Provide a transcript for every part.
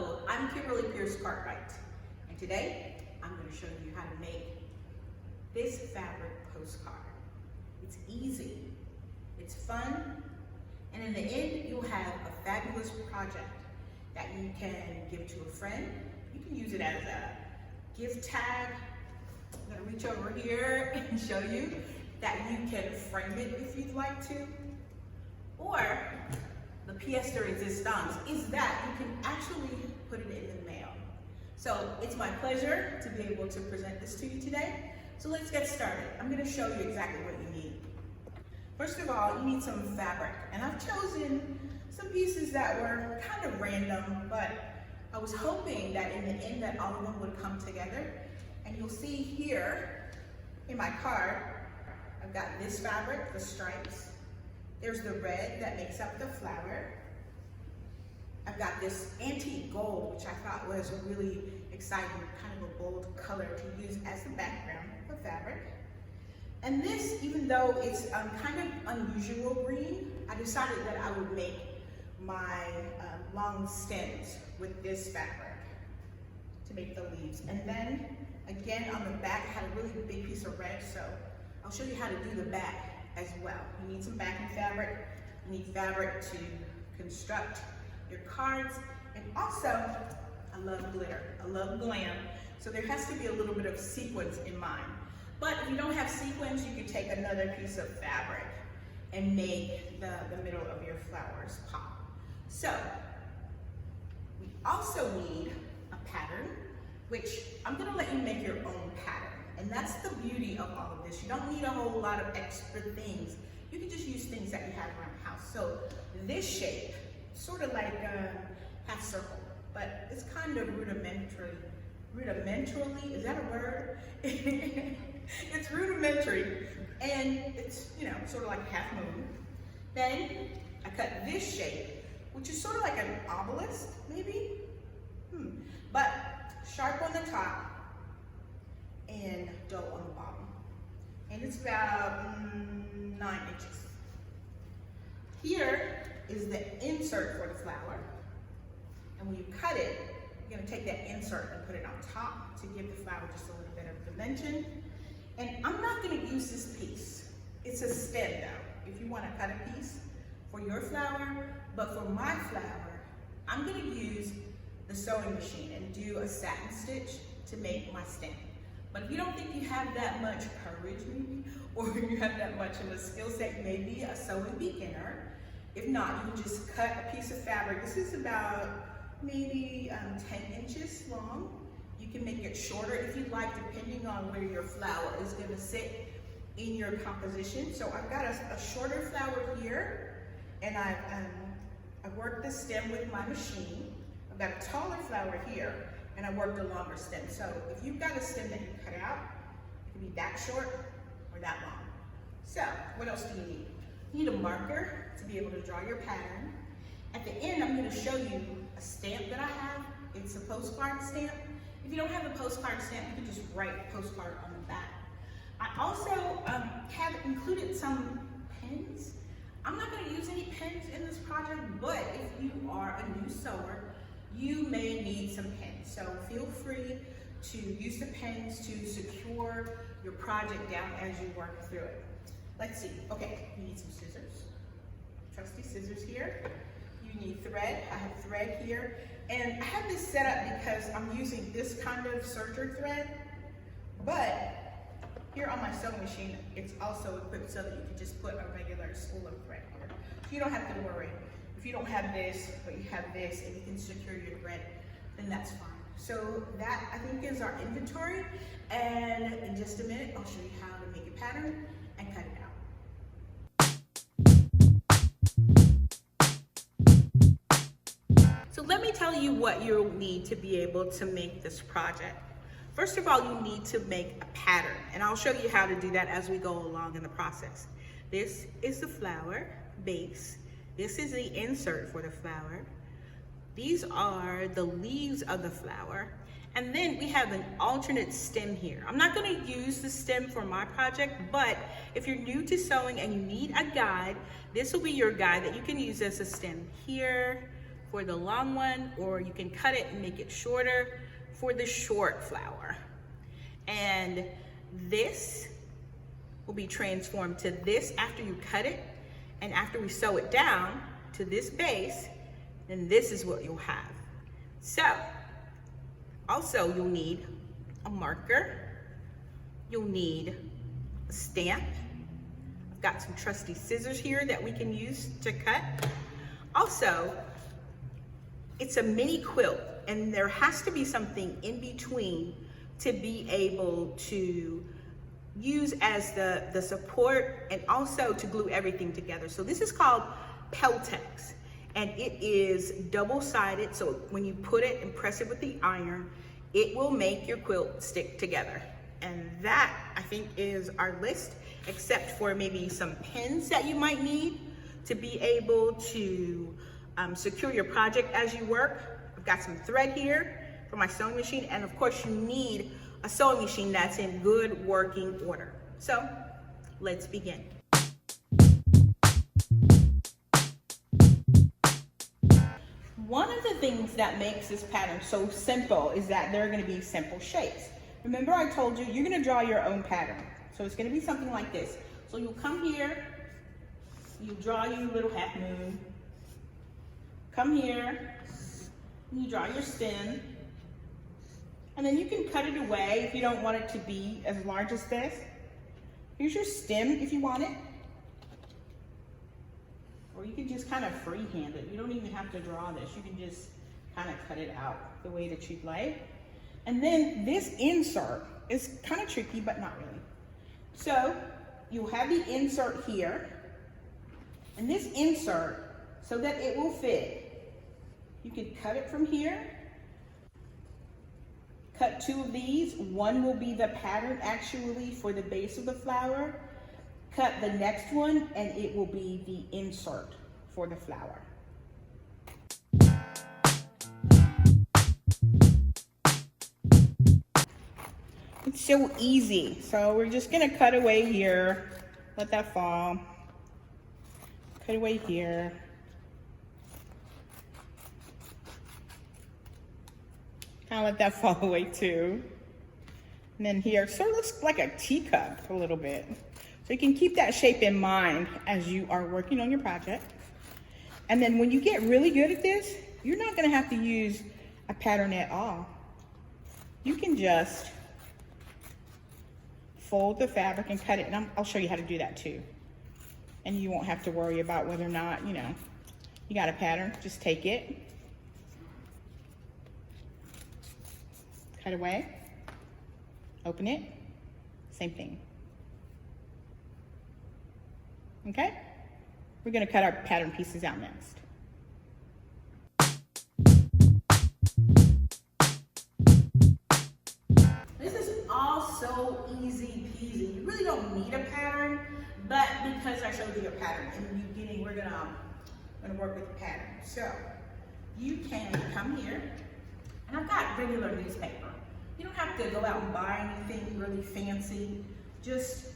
Hello, I'm Kimberley Cartwright, and today I'm going to show you how to make this fabric postcard. It's easy, it's fun, and in the end you'll have a fabulous project that you can give to a friend. You can use it as a gift tag. I'm going to reach over here and show you that you can frame it if you'd like to. Or the pièce de résistance is that you can actually put it in the mail. So it's my pleasure to be able to present this to you today. So let's get started. I'm going to show you exactly what you need. First of all, you need some fabric, and I've chosen some pieces that were kind of random, but I was hoping that in the end that all of them would come together. And you'll see here in my card, I've got this fabric, the stripes. There's the red that makes up the flower. I've got this antique gold, which I thought was a really exciting, kind of a bold color to use as the background for fabric. And this, even though it's kind of unusual green, I decided that I would make my long stems with this fabric to make the leaves. And then again on the back, I had a really big piece of red, so I'll show you how to do the back as well. You need some backing fabric, you need fabric to construct your cards, and also, I love glitter, I love glam, so there has to be a little bit of sequins in mine. But if you don't have sequins, you can take another piece of fabric and make the middle of your flowers pop. So, we also need a pattern, which I'm gonna let you make your own pattern. And that's the beauty of all of this. You don't need a whole lot of extra things. You can just use things that you have around the house. So this shape, sort of like a half circle, but it's kind of rudimentarily, is that a word? It's rudimentary, and it's, you know, sort of like a half moon. Then I cut this shape, which is sort of like an obelisk, maybe? But sharp on the top, and dull on the bottom. And it's about 9 inches. Here is the insert for the flower. And when you cut it, you're gonna take that insert and put it on top to give the flower just a little bit of dimension. And I'm not gonna use this piece. It's a stem though, if you wanna cut a piece for your flower. But for my flower, I'm gonna use the sewing machine and do a satin stitch to make my stem. But if you don't think you have that much courage, maybe, or you have that much of a skill set, maybe a sewing beginner. If not, you can just cut a piece of fabric. This is about maybe 10 inches long. You can make it shorter if you'd like, depending on where your flower is gonna sit in your composition. So I've got a shorter flower here, and I've worked the stem with my machine. I've got a taller flower here, and I worked a longer stem. So if you've got a stem that you cut out, it can be that short or that long. So what else do you need? You need a marker to be able to draw your pattern. At the end, I'm going to show you a stamp that I have. It's a postcard stamp. If you don't have a postcard stamp, you can just write postcard on the back. I also have included some pens. I'm not going to use any pens in this project, but if you are a new sewer, you may need some pens. So feel free to use the pens to secure your project down as you work through it. Let's see. Okay, you need some scissors. Trusty scissors here. You need thread. I have thread here. And I have this set up because I'm using this kind of serger thread, but here on my sewing machine, it's also equipped so that you can just put a regular spool of thread here. So you don't have to worry. If you don't have this, but you have this, and you can secure your thread, then that's fine. So that, I think, is our inventory. And in just a minute, I'll show you how to make a pattern and cut it out. So let me tell you what you'll need to be able to make this project. First of all, you need to make a pattern, and I'll show you how to do that as we go along in the process. This is the flower base. This is the insert for the flower. These are the leaves of the flower. And then we have an alternate stem here. I'm not gonna use the stem for my project, but if you're new to sewing and you need a guide, this will be your guide that you can use as a stem here for the long one, or you can cut it and make it shorter for the short flower. And this will be transformed to this after you cut it, and after we sew it down to this base, then this is what you'll have. So, also you'll need a marker, you'll need a stamp. I've got some trusty scissors here that we can use to cut. Also, it's a mini quilt, and there has to be something in between to be able to use as the support and also to glue everything together. So this is called Peltex, and it is double-sided, so when you put it and press it with the iron, it will make your quilt stick together. And that, I think, is our list, except for maybe some pins that you might need to be able to secure your project as you work. I've got some thread here for my sewing machine, and of course you need a sewing machine that's in good working order. So let's begin. One of the things that makes this pattern so simple is that there are going to be simple shapes. Remember, I told you, you're going to draw your own pattern. So it's going to be something like this. So you'll come here, you draw your little half moon, come here, and you draw your stem, and then you can cut it away if you don't want it to be as large as this. Here's your stem if you want it. Or you can just kind of freehand it. You don't even have to draw this. You can just kind of cut it out the way that you'd like. And then this insert is kind of tricky, but not really. So you'll have the insert here. And this insert, so that it will fit, you can cut it from here. Cut two of these. One will be the pattern actually for the base of the flower. Cut the next one and it will be the insert for the flower. It's so easy. So we're just gonna cut away here. Let that fall. Cut away here. Kind of let that fall away too. And then here, sort of looks like a teacup a little bit. So you can keep that shape in mind as you are working on your project. And then when you get really good at this, you're not gonna have to use a pattern at all. You can just fold the fabric and cut it, and I'll show you how to do that too. And you won't have to worry about whether or not, you got a pattern. Just take it, cut away, open it, same thing. Okay? We're gonna cut our pattern pieces out next. This is all so easy peasy. You really don't need a pattern, but because I showed you a pattern in the beginning, we're gonna work with the pattern. So you can come here, and I've got regular newspaper. You don't have to go out and buy anything really fancy. Just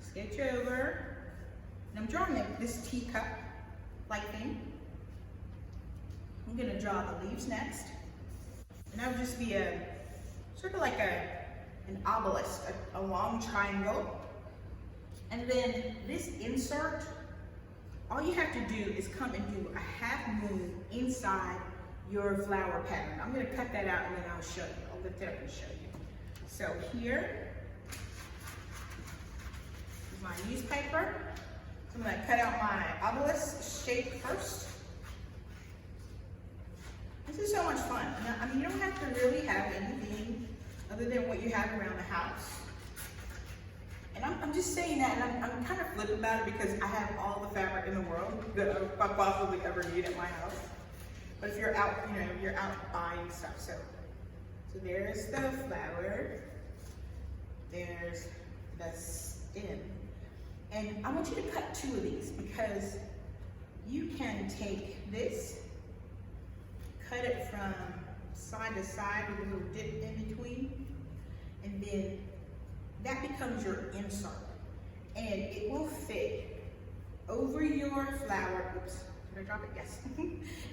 sketch over. And I'm drawing this teacup-like thing. I'm gonna draw the leaves next. And that would just be sort of like an obelisk, a long triangle. And then this insert, all you have to do is come and do a half moon inside your flower pattern. I'm gonna cut that out and then I'll show you. I'll lift it up and show you. So here is my newspaper. I'm gonna cut out my obelisk shape first. This is so much fun. I mean, you don't have to really have anything other than what you have around the house. And I'm just saying that, and I'm kind of flippant about it because I have all the fabric in the world that I possibly ever need at my house. But if you're out, you're out buying stuff. So there's the flower. There's the stem. And I want you to cut two of these because you can take this, cut it from side to side with a little dip in between, and then that becomes your insert. And it will fit over your flower, oops, Did I drop it? Yes.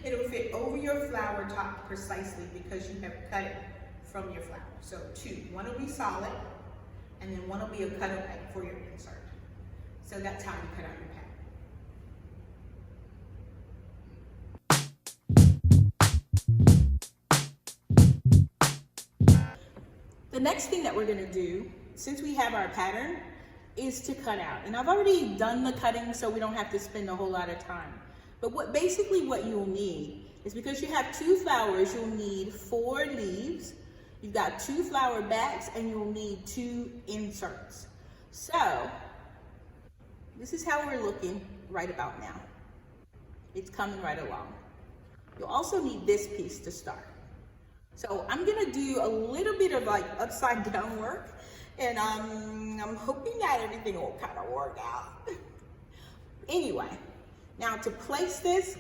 It'll fit over your flower top precisely because you have cut it from your flower. So two, one will be solid, and then one will be a cutaway for your insert. So that's how you cut out your pattern. The next thing that we're gonna do, since we have our pattern, is to cut out. And I've already done the cutting, so we don't have to spend a whole lot of time. But basically what you'll need is, because you have 2 flowers, you'll need 4 leaves. You've got 2 flower backs, and you'll need 2 inserts. So this is how we're looking right about now. It's coming right along. You'll also need this piece to start. So I'm gonna do a little bit of like upside down work, and I'm hoping that everything will kind of work out. Anyway, now to place this,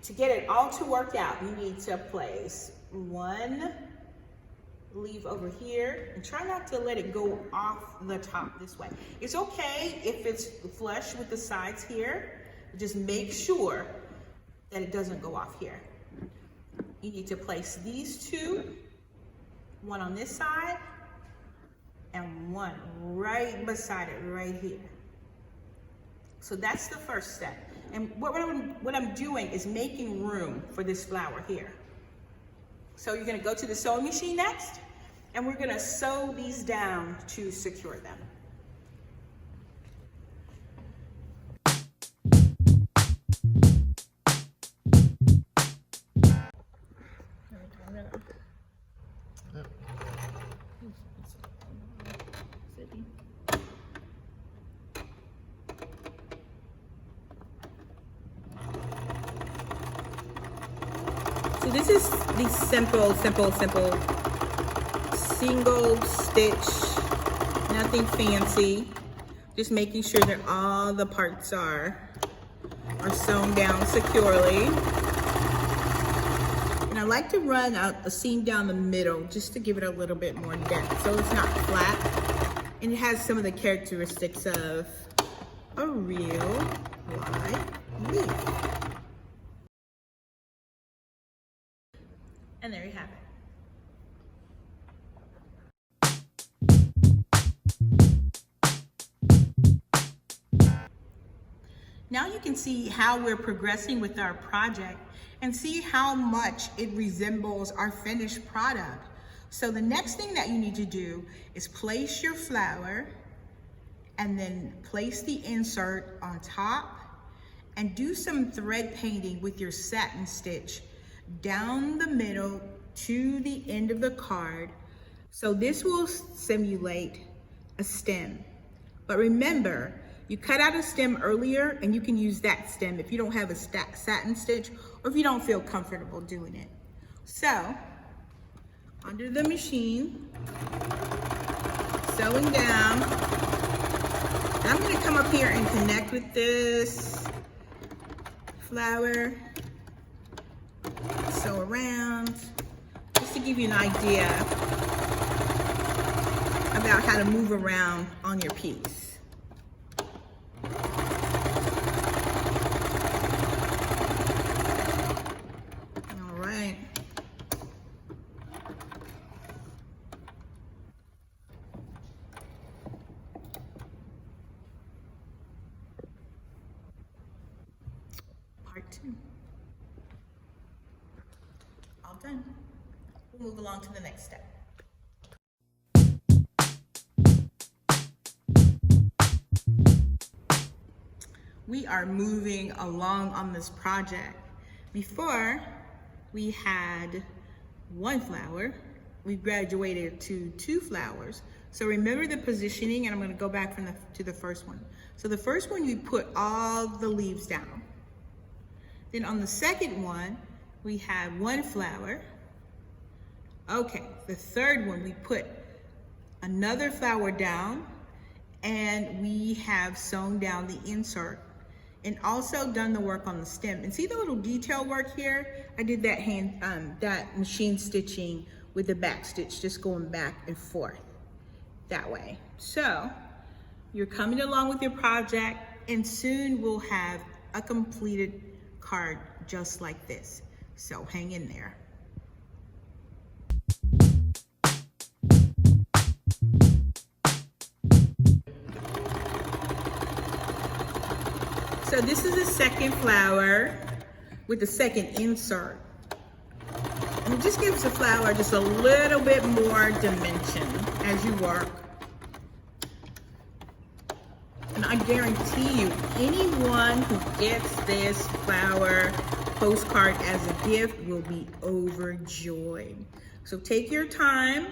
to get it all to work out, you need to place 1 leaf over here, and try not to let it go off the top this way. It's okay if it's flush with the sides here, but just make sure that it doesn't go off here. You need to place these 2, one on this side and one right beside it right here. So that's the first step. And what I'm doing is making room for this flower here. So you're gonna go to the sewing machine next, and we're gonna sew these down to secure them. So this is the simple single stitch, nothing fancy. Just making sure that all the parts are sewn down securely. And I like to run out a seam down the middle just to give it a little bit more depth so it's not flat. And it has some of the characteristics of a real live leaf. And there you have it. Now you can see how we're progressing with our project and see how much it resembles our finished product. So the next thing that you need to do is place your flower and then place the insert on top and do some thread painting with your satin stitch down the middle to the end of the card. So this will simulate a stem. But remember, you cut out a stem earlier and you can use that stem if you don't have a satin stitch or if you don't feel comfortable doing it. So, under the machine, sewing down. And I'm gonna come up here and connect with this flower. Sew around, just to give you an idea about how to move around on your piece. All right. Part 2. All done. We'll move along to the next step. We are moving along on this project. Before, we had 1 flower. We graduated to 2 flowers. So remember the positioning, and I'm going to go back to the first one. So the first one, you put all the leaves down. Then on the second one, we have 1 flower. Okay, the third one, we put another flower down, and we have sewn down the insert and also done the work on the stem. And see the little detail work here? I did that that machine stitching with the back stitch, just going back and forth that way. So you're coming along with your project, and soon we'll have a completed card just like this. So hang in there. So this is the second flower with the second insert. And it just gives the flower just a little bit more dimension as you work. And I guarantee you, anyone who gets this flower postcard as a gift will be overjoyed. So take your time,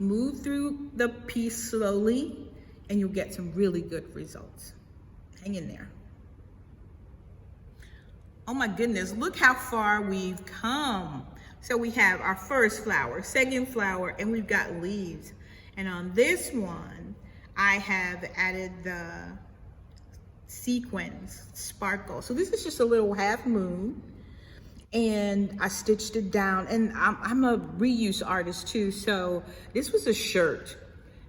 move through the piece slowly, and you'll get some really good results. Hang in there. Oh my goodness, look how far we've come. So we have our first flower, second flower, and we've got leaves. And on this one, I have added the sequins, sparkle. So this is just a little half moon, and I stitched it down. And I'm a reuse artist too, so this was a shirt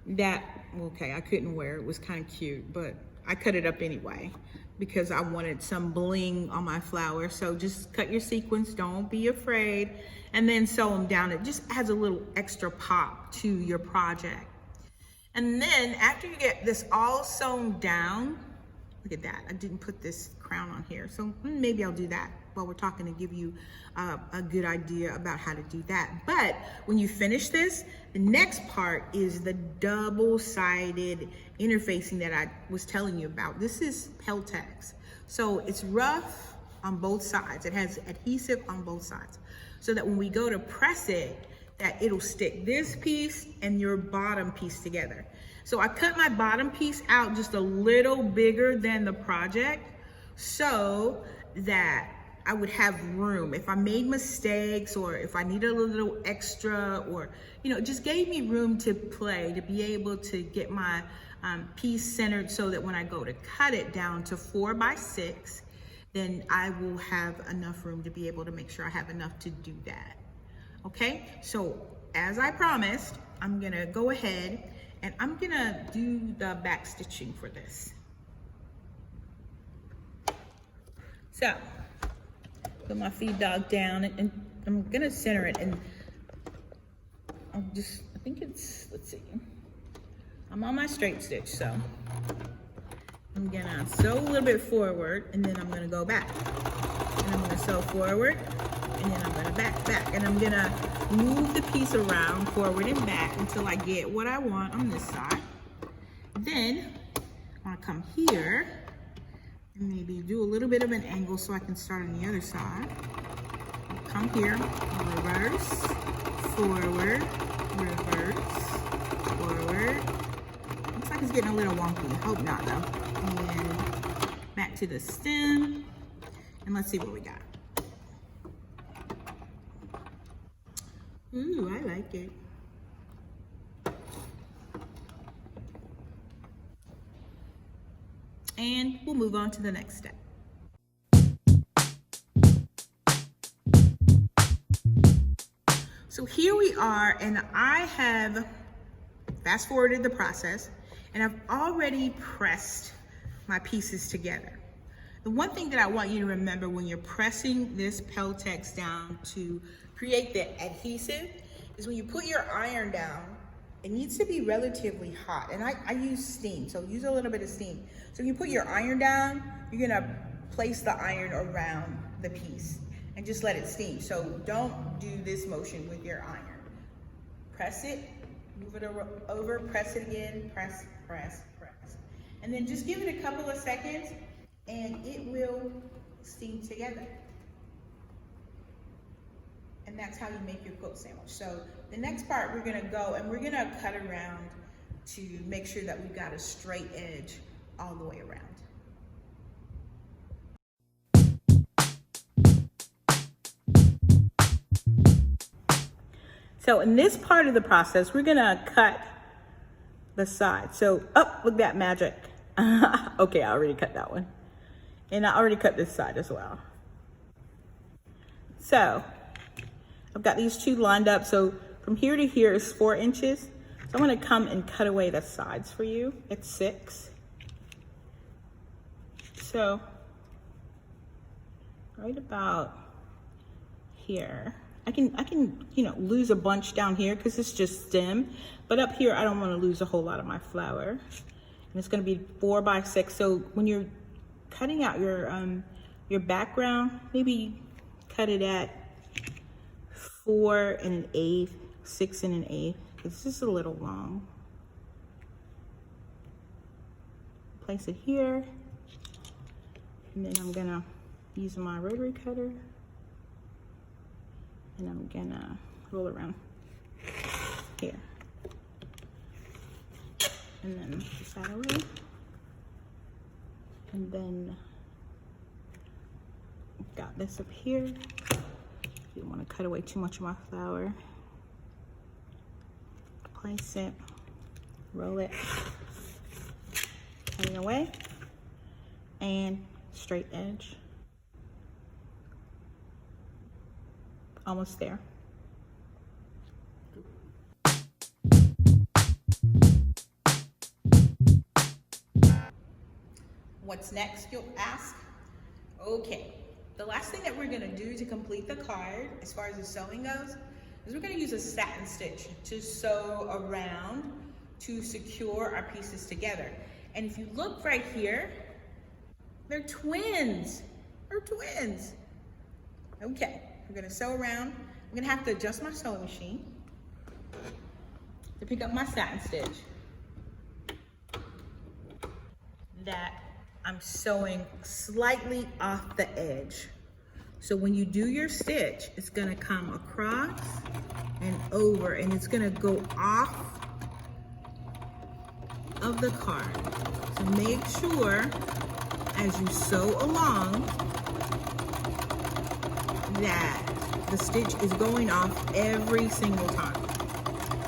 that, okay, I couldn't wear. It was kind of cute, but I cut it up anyway because I wanted some bling on my flower. So just cut your sequins, don't be afraid, and then sew them down. It just adds a little extra pop to your project. And then after you get this all sewn down, look at that, I didn't put this crown on here, so maybe I'll do that while we're talking to give you a good idea about how to do that. But when you finish this, the next part is the double-sided interfacing that I was telling you about. This is Peltex, so it's rough on both sides. It has adhesive on both sides, so that when we go to press it, that it'll stick this piece and your bottom piece together. So I cut my bottom piece out just a little bigger than the project so that I would have room. If I made mistakes or if I needed a little extra, or, you know, it just gave me room to play, to be able to get my piece centered so that when I go to cut it down to 4 by 6, then I will have enough room to be able to make sure I have enough to do that. Okay, so as I promised, I'm gonna go ahead and I'm gonna do the back stitching for this. So, put my feed dog down and I'm gonna center it, and I think it's, let's see, I'm on my straight stitch, so I'm gonna sew a little bit forward and then I'm gonna go back. And I'm gonna sew forward and then I'm gonna back, and I'm gonna move the piece around forward and back until I get what I want on this side. Then I wanna come here and maybe do a little bit of an angle so I can start on the other side. Come here, reverse, forward, reverse, forward. Looks like it's getting a little wonky. Hope not though. And back to the stem, and let's see what we got. Ooh, I like it. And we'll move on to the next step. So here we are, and I have fast forwarded the process, and I've already pressed my pieces together. The one thing that I want you to remember when you're pressing this Peltex down to create the adhesive is when you put your iron down, it needs to be relatively hot. And I use steam, so use a little bit of steam. So when you put your iron down, you're gonna place the iron around the piece and just let it steam. So don't do this motion with your iron. Press it, move it over, press it again, press, press, press. And then just give it a couple of seconds and it will steam together. And that's how you make your quilt sandwich. So the next part, we're gonna go and we're gonna cut around to make sure that we've got a straight edge all the way around. So in this part of the process, we're gonna cut the side. So, oh, look at that magic. Okay, I already cut that one. And I already cut this side as well. So, I've got these two lined up. So from here to here is 4 inches. So I'm gonna come and cut away the sides for you. It's 6. So, right about here. I can, you know, lose a bunch down here because it's just stem, but up here I don't want to lose a whole lot of my flower. And it's going to be 4 by 6. So when you're cutting out your background, maybe cut it at 4 1/8, 6 1/8. It's just a little long. Place it here, and then I'm gonna use my rotary cutter, and I'm gonna roll around here, and then push that away, and then I've got this up here. You don't want to cut away too much of my flower. Place it, roll it, cutting away, and straight edge. Almost there. What's next, you'll ask? Okay, the last thing that we're gonna do to complete the card, as far as the sewing goes, is we're gonna use a satin stitch to sew around to secure our pieces together. And if you look right here, they're twins. They're twins. Okay, we're gonna sew around. I'm gonna have to adjust my sewing machine to pick up my satin stitch that I'm sewing slightly off the edge. So when you do your stitch, it's gonna come across and over, and it's gonna go off of the card. So make sure as you sew along that the stitch is going off every single time.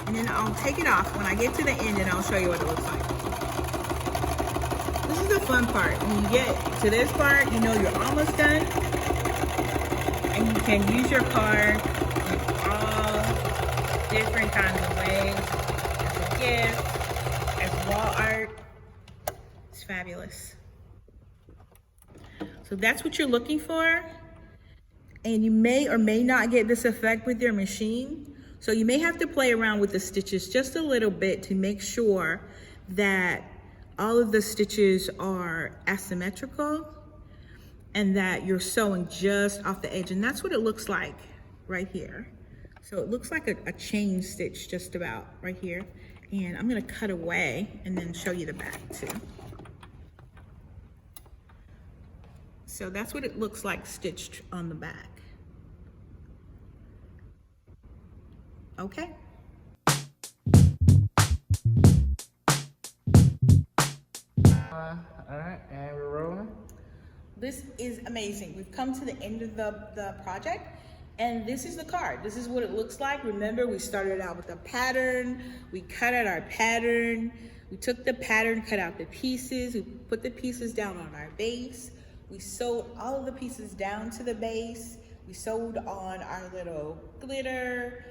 And then I'll take it off when I get to the end, and I'll show you what it looks like. This is the fun part. When you get to this part, you know you're almost done, and you can use your card in all different kinds of ways, as a gift, as wall art. It's fabulous. So that's what you're looking for. And you may or may not get this effect with your machine. So you may have to play around with the stitches just a little bit to make sure that all of the stitches are asymmetrical and that you're sewing just off the edge. And that's what it looks like right here. So it looks like a chain stitch just about right here. And I'm gonna cut away and then show you the back too. So that's what it looks like stitched on the back. Okay. All right, and we're rolling. This is amazing. We've come to the end of the project, and this is the card. This is what it looks like. Remember, we started out with a pattern. We cut out our pattern. We took the pattern, cut out the pieces. We put the pieces down on our base. We sewed all of the pieces down to the base. We sewed on our little glitter.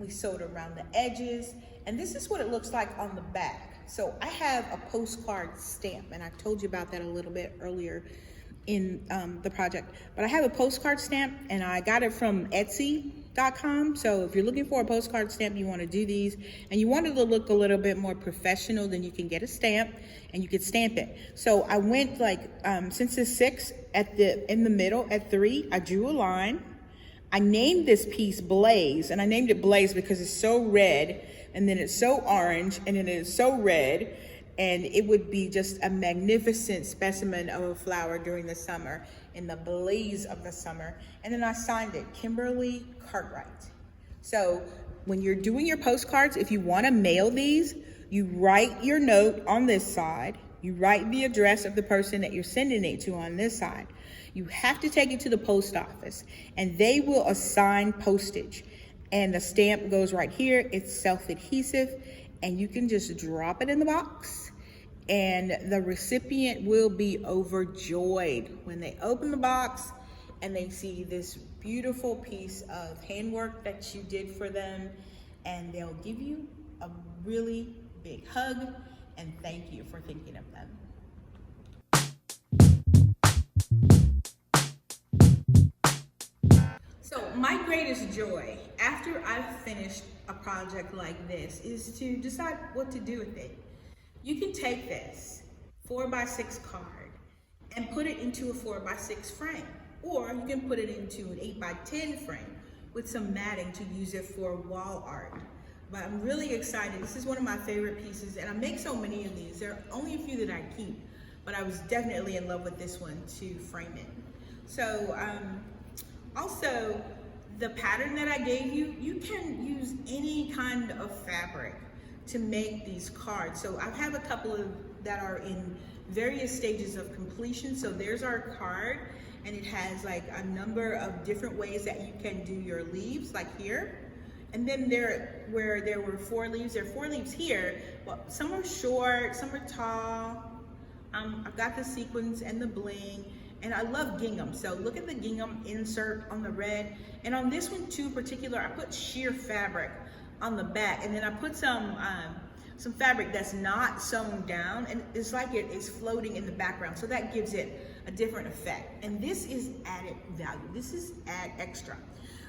We sewed around the edges. And this is what it looks like on the back. So I have a postcard stamp, and I told you about that a little bit earlier in the project. But I have a postcard stamp, and I got it from Etsy.com. So if you're looking for a postcard stamp, you want to do these, and you want it to look a little bit more professional, then you can get a stamp and you can stamp it. So I went like, since it's 6 in the middle at 3, I drew a line. I named this piece Blaze, and I named it Blaze because it's so red, and then it's so orange, and then it's so red, and it would be just a magnificent specimen of a flower during the summer, in the blaze of the summer. And then I signed it, Kimberley, Cartwright. So when you're doing your postcards, if you want to mail these, you write your note on this side, you write the address of the person that you're sending it to on this side. You have to take it to the post office, and they will assign postage. And the stamp goes right here. It's self-adhesive, and you can just drop it in the box, and the recipient will be overjoyed when they open the box and they see this beautiful piece of handwork that you did for them, and they'll give you a really big hug and thank you for thinking of them. So my greatest joy after I've finished a project like this is to decide what to do with it. You can take this 4x6 card and put it into a 4x6 frame, or you can put it into an 8x10 frame with some matting to use it for wall art. But I'm really excited. This is one of my favorite pieces, and I make so many of these. There are only a few that I keep, but I was definitely in love with this one to frame it. So also, the pattern that I gave you, you can use any kind of fabric to make these cards. So I have a couple of that are in various stages of completion. So there's our card, and it has like a number of different ways that you can do your leaves, like here. And then where there were 4 leaves, there are 4 leaves here. Well, some are short, some are tall. I've got the sequins and the bling, and I love gingham. So look at the gingham insert on the red. And on this one too, in particular, I put sheer fabric on the back, and then I put some fabric that's not sewn down, and it's like it is floating in the background. So that gives it a different effect. And this is added value. This is add extra.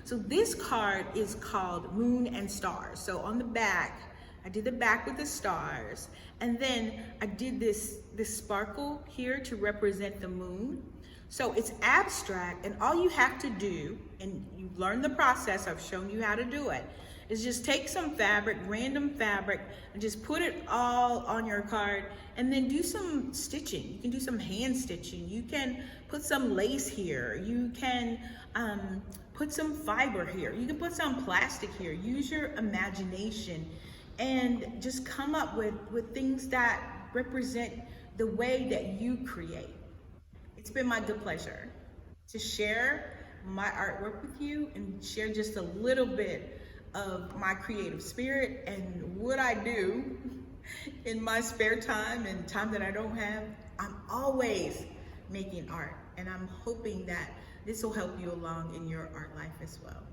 So this card is called Moon and Stars. So on the back, I did the back with the stars, and then I did this sparkle here to represent the moon. So it's abstract, and all you have to do, and you learn the process, I've shown you how to do it, is just take some fabric, random fabric, and just put it all on your card, and then do some stitching. You can do some hand stitching. You can put some lace here. You can put some fiber here. You can put some plastic here. Use your imagination and just come up with things that represent the way that you create. It's been my good pleasure to share my artwork with you and share just a little bit of my creative spirit and what I do in my spare time and time that I don't have. I'm always making art, and I'm hoping that this will help you along in your art life as well.